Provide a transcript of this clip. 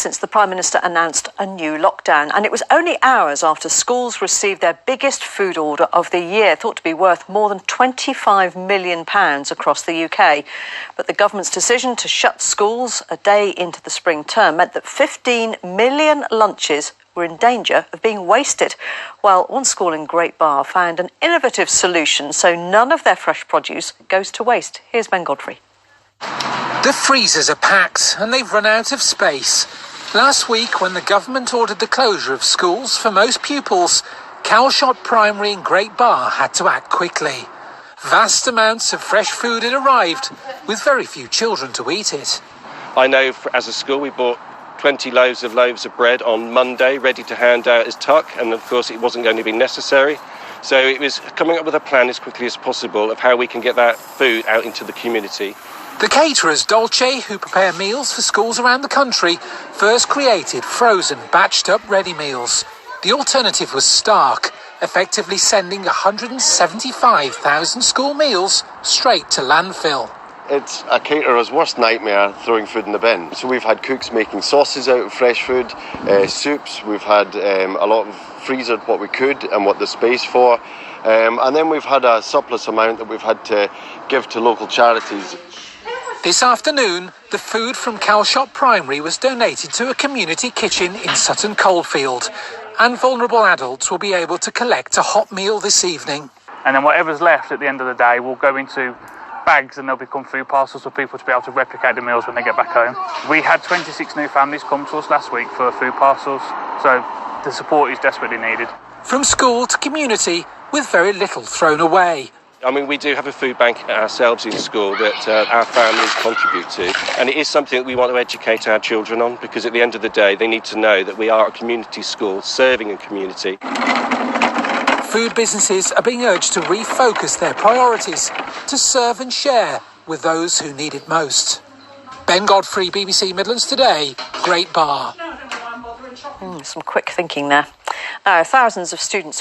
since the Prime Minister announced a new lockdown, and it was only hours after schools received their biggest food order of the year, thought to be worth more than £25 million across the UK. But the government's decision to shut schools a day into the spring term meant that 15 million lunches were in danger of being wasted. Well, one school in Great Barr found an innovative solution so none of their fresh produce goes to waste. Here's Ben Godfrey. The freezers are packed and they've run out of space. Last week, when the government ordered the closure of schools for most pupils, Calshot Primary in Great Barr had to act quickly. Vast amounts of fresh food had arrived, with very few children to eat it. I know as a school we bought 20 loaves of bread on Monday, ready to hand out as tuck, and of course it wasn't going to be necessary. So it was coming up with a plan as quickly as possible of how we can get that food out into the community. The caterers, Dolce, who prepare meals for schools around the country, first created frozen, batched-up ready meals. The alternative was stark, effectively sending 175,000 school meals straight to landfill. It's a caterer's worst nightmare, throwing food in the bin. So we've had cooks making sauces out of fresh food, soups. We've had a lot of freezered what we could and what there's space for. And then we've had a surplus amount that we've had to give to local charities. This afternoon, the food from Calshot Primary was donated to a community kitchen in Sutton Coldfield, and vulnerable adults will be able to collect a hot meal this evening. And then whatever's left at the end of the day will go into bags and they'll become food parcels for people to be able to replicate the meals when they get back home. We had 26 new families come to us last week for food parcels, so the support is desperately needed. From school to community, with very little thrown away. I mean, we do have a food bank ourselves in school that our families contribute to, and it is something that we want to educate our children on, because at the end of the day they need to know that we are a community school serving a community. Food businesses are being urged to refocus their priorities to serve and share with those who need it most. Ben Godfrey, BBC Midlands Today, Great Barr. Some quick thinking there. Thousands of students